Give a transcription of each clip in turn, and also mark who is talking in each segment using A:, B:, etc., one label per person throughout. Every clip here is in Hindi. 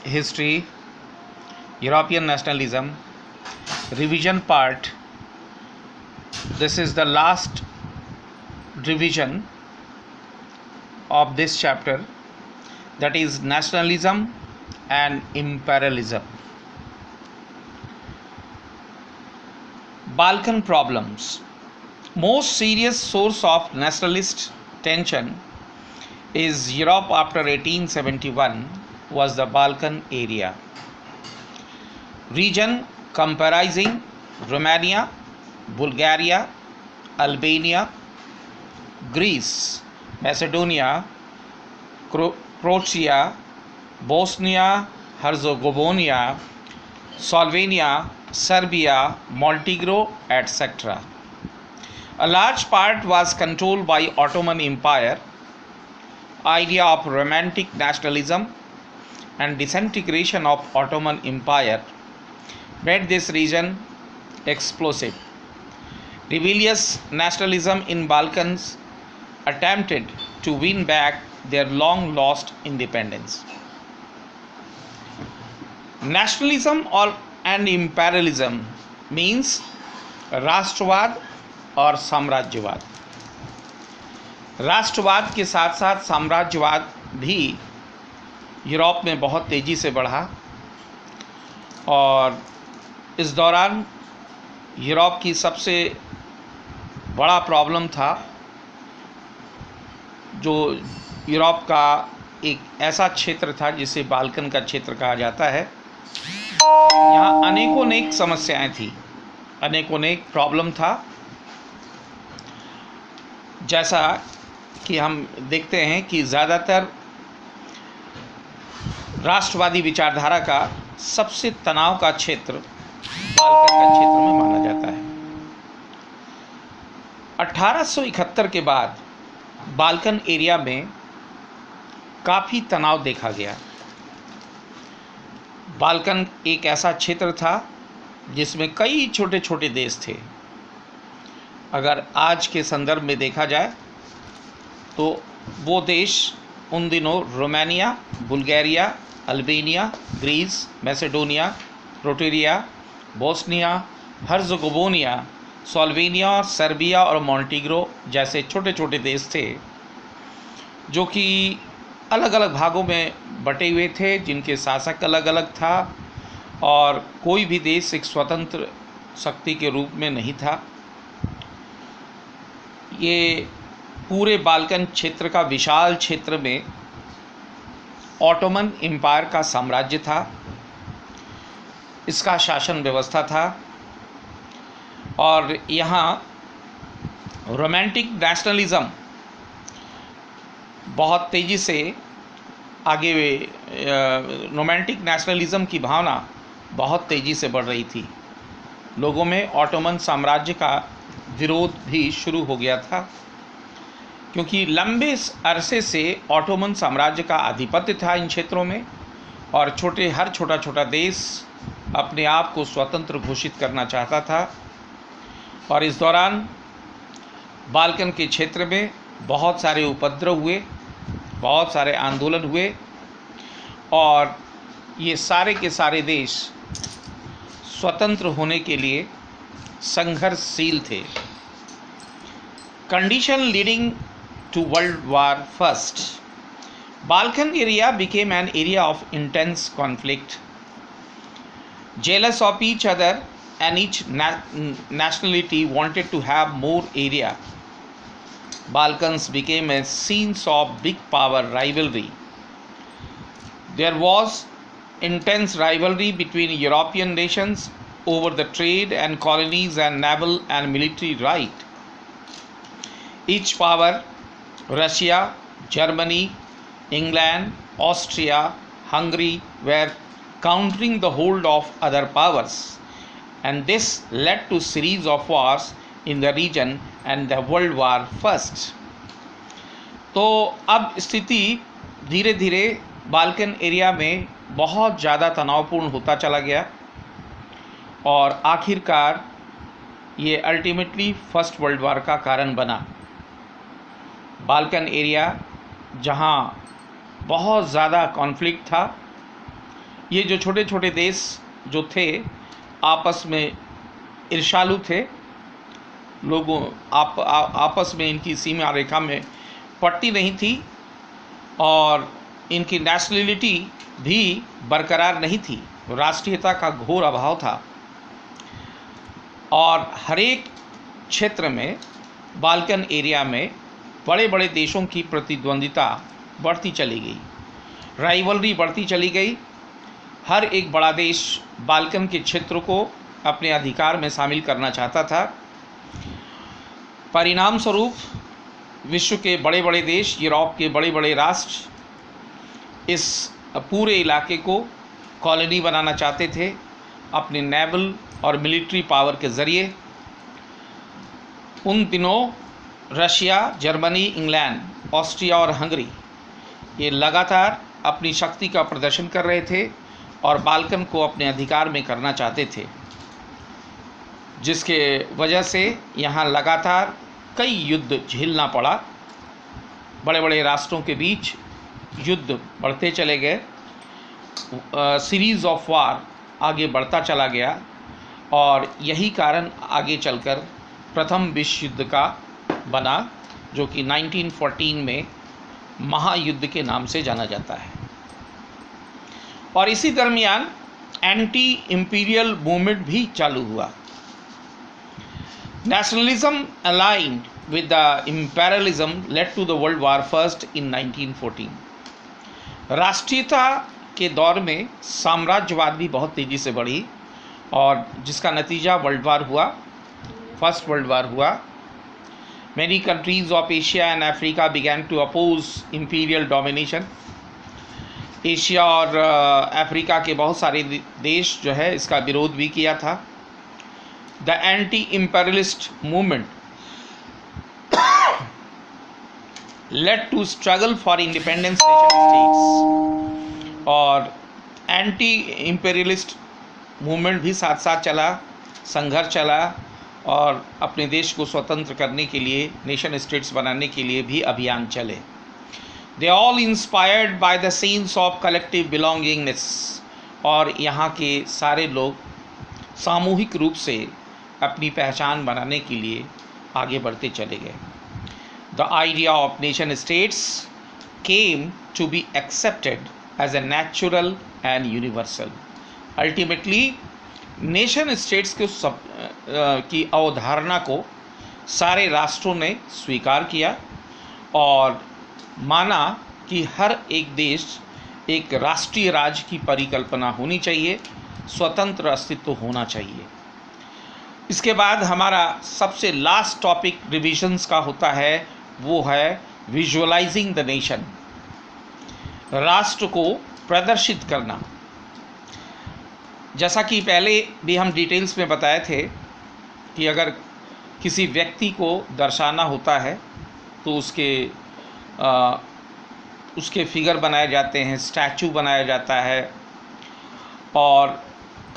A: history, European nationalism, revision part. This is the last revision of this chapter, that is nationalism and imperialism. Balkan problems. Most serious source of nationalist tension is Europe after 1871 was the Balkan area. Region comprising Romania, Bulgaria, Albania, Greece, Macedonia, Croatia, Bosnia, Herzegovina, Slovenia, Serbia, Montenegro, etc. A large part was controlled by Ottoman Empire. Idea of romantic nationalism and disintegration of Ottoman Empire made this region explosive. Rebellious nationalism in Balkans attempted to win back their long lost independence. Nationalism and imperialism means राष्ट्रवाद और साम्राज्यवाद. राष्ट्रवाद के साथ साथ साम्राज्यवाद भी यूरोप में बहुत तेज़ी से बढ़ा और इस दौरान यूरोप की सबसे बड़ा प्रॉब्लम था जो यूरोप का एक ऐसा क्षेत्र था जिसे बाल्कन का क्षेत्र कहा जाता है. यहाँ अनेकों समस्याएं थी, अनेकों प्रॉब्लम था. जैसा कि हम देखते हैं कि ज़्यादातर राष्ट्रवादी विचारधारा का सबसे तनाव का क्षेत्र बाल्कन का क्षेत्र में माना जाता है. 1871 के बाद बाल्कन एरिया में काफ़ी तनाव देखा गया. बाल्कन एक ऐसा क्षेत्र था जिसमें कई छोटे छोटे देश थे. अगर आज के संदर्भ में देखा जाए तो वो देश उन दिनों Romania, Bulgaria, Albania, Greece, Macedonia, Croatia, Bosnia, Herzegovina, Slovenia, Serbia और मोंटेनेग्रो जैसे छोटे छोटे देश थे जो कि अलग अलग भागों में बटे हुए थे, जिनके शासक अलग अलग था और कोई भी देश एक स्वतंत्र शक्ति के रूप में नहीं था. ये पूरे बाल्कन क्षेत्र का विशाल क्षेत्र में ऑटोमन एम्पायर का साम्राज्य था, इसका शासन व्यवस्था था और यहाँ रोमांटिक नेशनलिज़म बहुत तेज़ी से आगे, रोमांटिक नेशनलिज़म की भावना बहुत तेज़ी से बढ़ रही थी. लोगों में ऑटोमन साम्राज्य का विरोध भी शुरू हो गया था क्योंकि लंबे अरसे से ऑटोमन साम्राज्य का आधिपत्य था इन क्षेत्रों में और हर छोटा देश अपने आप को स्वतंत्र घोषित करना चाहता था. और इस दौरान बाल्कन के क्षेत्र में बहुत सारे उपद्रव हुए, बहुत सारे आंदोलन हुए और ये सारे के सारे देश स्वतंत्र होने के लिए संघर्षशील थे. Condition leading to world war first. Balkan area became an area of intense conflict. Jealous of each other and each nationality wanted to have more area. Balkans became a scene of big power rivalry. There was intense rivalry between European nations over the trade and colonies and naval and military right. Each power, Russia, Germany, England, Austria, Hungary, were countering the hold of other powers, and this led to series of wars in the region and the World War First. तो अब स्थिति धीरे धीरे बाल्कन एरिया में बहुत ज़्यादा तनावपूर्ण होता चला गया और आखिरकार ये अल्टीमेटली फर्स्ट वर्ल्ड वार का कारण बना. बाल्कन एरिया जहाँ बहुत ज़्यादा कॉन्फ्लिक्ट था ये जो छोटे छोटे देश जो थे आपस में ईर्ष्यालु थे, लोगों आपस में इनकी सीमा रेखा में पट्टी नहीं थी और इनकी नेशनलिटी भी बरकरार नहीं थी, राष्ट्रीयता का घोर अभाव था। और हर एक क्षेत्र में बाल्कन एरिया में बड़े बड़े देशों की प्रतिद्वंदिता बढ़ती चली गई, राइवलरी बढ़ती चली गई। हर एक बड़ा देश बाल्कन के क्षेत्र को अपने अधिकार में शामिल करना चाहता था। परिणाम स्वरूप विश्व के बड़े बड़े देश, यूरोप के बड़े बड़े राष्ट्र इस पूरे इलाके को कॉलोनी बनाना चाहते थे अपने नेवल और मिलिट्री पावर के ज़रिए। उन दिनों रशिया, जर्मनी, इंग्लैंड, ऑस्ट्रिया और हंगरी ये लगातार अपनी शक्ति का प्रदर्शन कर रहे थे और बाल्कन को अपने अधिकार में करना चाहते थे, जिसके वजह से यहाँ लगातार कई युद्ध झेलना पड़ा। बड़े बड़े राष्ट्रों के बीच युद्ध बढ़ते चले गए, सीरीज़ ऑफ वार आगे बढ़ता चला गया और यही कारण आगे चलकर प्रथम विश्व युद्ध का बना, जो कि 1914 में महायुद्ध के नाम से जाना जाता है। और इसी दरमियान एंटी इंपीरियल मूवमेंट भी चालू हुआ। Nationalism aligned with the imperialism led to the World War First in 1914. राष्ट्रीयता के दौर में साम्राज्यवाद भी बहुत तेज़ी से बढ़ी और जिसका नतीजा वर्ल्ड वार हुआ, फर्स्ट वर्ल्ड वार हुआ। Many countries of Asia and Africa began to oppose imperial domination. Asia और अफ्रीका के बहुत सारे देश जो है इसका विरोध भी किया था। The anti-imperialist movement led to struggle for independence nation states। और एंटी इम्पेरियलिस्ट मूवमेंट भी साथ साथ चला, संघर्ष चला और अपने देश को स्वतंत्र करने के लिए, नेशन स्टेट्स बनाने के लिए भी अभियान चले। They all inspired by the sense of collective belongingness. और यहाँ के सारे लोग सामूहिक रूप से अपनी पहचान बनाने के लिए आगे बढ़ते चले गए। The idea of nation states came to be accepted as a natural and universal. Ultimately, nation states की अवधारणा को सारे राष्ट्रों ने स्वीकार किया और माना कि हर एक देश एक राष्ट्रीय राज्य की परिकल्पना होनी चाहिए, स्वतंत्र अस्तित्व होना चाहिए। इसके बाद हमारा सबसे लास्ट टॉपिक रिविजन्स का होता है, वो है विजुअलाइजिंग द नेशन, राष्ट्र को प्रदर्शित करना। जैसा कि पहले भी हम डिटेल्स में बताए थे कि अगर किसी व्यक्ति को दर्शाना होता है तो उसके फिगर बनाए जाते हैं, स्टैचू बनाया जाता है और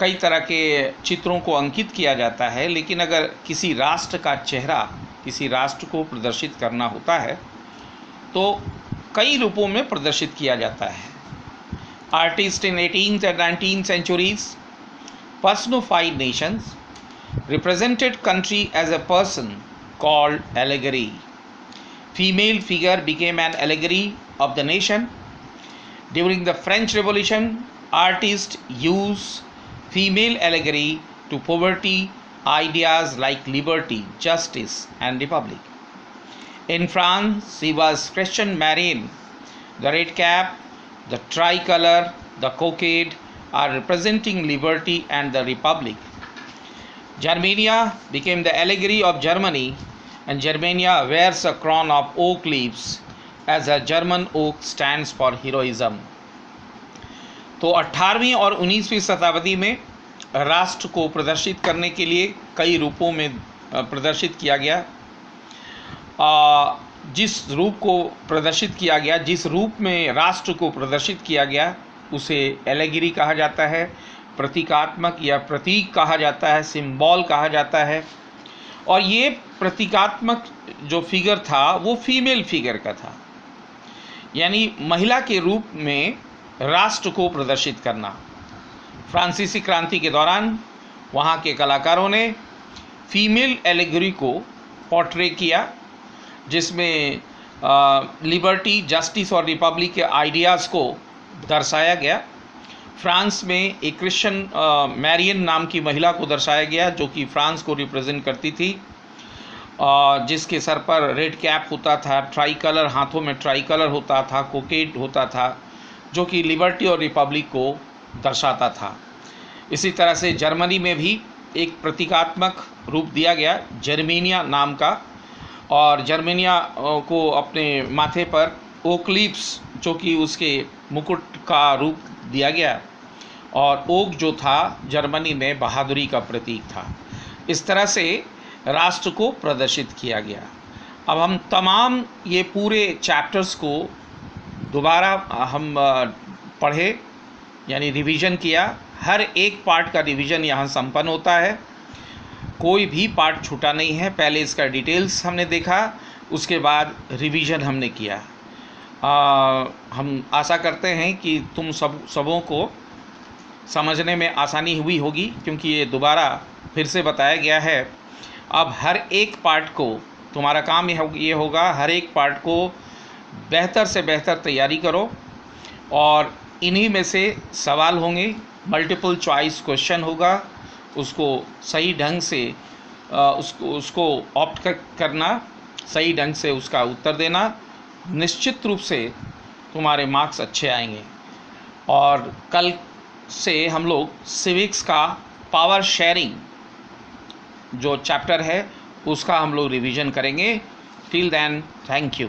A: कई तरह के चित्रों को अंकित किया जाता है। लेकिन अगर किसी राष्ट्र का चेहरा, किसी राष्ट्र को प्रदर्शित करना होता है तो कई रूपों में प्रदर्शित किया जाता है। Artist in 18th and 19th centuries personified nations, represented country as a person called allegory. Female figure became an allegory of the nation. During the French Revolution, artists used female allegory to poverty ideas like liberty, justice, and republic. In France, she was Christian Marine. The red cap, the tricolor, the cockade are representing liberty and the republic. Germania became the allegory of Germany, and Germania wears a crown of oak leaves as a German oak stands for heroism. तो 18वीं और 19वीं शताब्दी में राष्ट्र को प्रदर्शित करने के लिए कई रूपों में प्रदर्शित किया गया। जिस रूप को प्रदर्शित किया गया, जिस रूप में राष्ट्र को प्रदर्शित किया गया उसे एलेगरी कहा जाता है, प्रतीकात्मक या प्रतीक कहा जाता है, सिंबल कहा जाता है। और ये प्रतीकात्मक जो फिगर था वो फीमेल फिगर का था, यानी महिला के रूप में राष्ट्र को प्रदर्शित करना। फ्रांसीसी क्रांति के दौरान वहाँ के कलाकारों ने फीमेल एलेगरी को पोर्ट्रे किया, जिसमें लिबर्टी, जस्टिस और रिपब्लिक के आइडियाज़ को दर्शाया गया। फ्रांस में एक क्रिश्चियन मैरियन नाम की महिला को दर्शाया गया, जो कि फ्रांस को रिप्रेजेंट करती थी, जिसके सर पर रेड कैप होता था, ट्राई कलर, हाथों में ट्राई कलर होता था, कोकेट होता था, जो कि लिबर्टी और रिपब्लिक को दर्शाता था। इसी तरह से जर्मनी में भी एक प्रतीकात्मक रूप दिया गया, जर्मेनिया नाम का, और जर्मेनिया को अपने माथे पर ओक लीव्स, जो कि उसके मुकुट का रूप दिया गया, और ओक जो था जर्मनी में बहादुरी का प्रतीक था। इस तरह से राष्ट्र को प्रदर्शित किया गया। अब हम तमाम ये पूरे चैप्टर्स को दोबारा हम पढ़े, यानी रिवीजन किया। हर एक पार्ट का रिवीजन यहाँ संपन्न होता है, कोई भी पार्ट छूटा नहीं है। पहले इसका डिटेल्स हमने देखा, उसके बाद रिवीजन हमने किया। हम आशा करते हैं कि तुम सबों को समझने में आसानी हुई होगी, क्योंकि ये दोबारा फिर से बताया गया है। अब हर एक पार्ट को तुम्हारा काम ये होगा, हर एक पार्ट को बेहतर से बेहतर तैयारी करो, और इन्हीं में से सवाल होंगे, मल्टीपल चॉइस क्वेश्चन होगा, उसको सही ढंग से उसको ऑप्ट करना, सही ढंग से उसका उत्तर देना। निश्चित रूप से तुम्हारे मार्क्स अच्छे आएंगे। और कल से हम लोग सिविक्स का पावर शेयरिंग जो चैप्टर है उसका हम लोग रिवीजन करेंगे। Till then, thank you.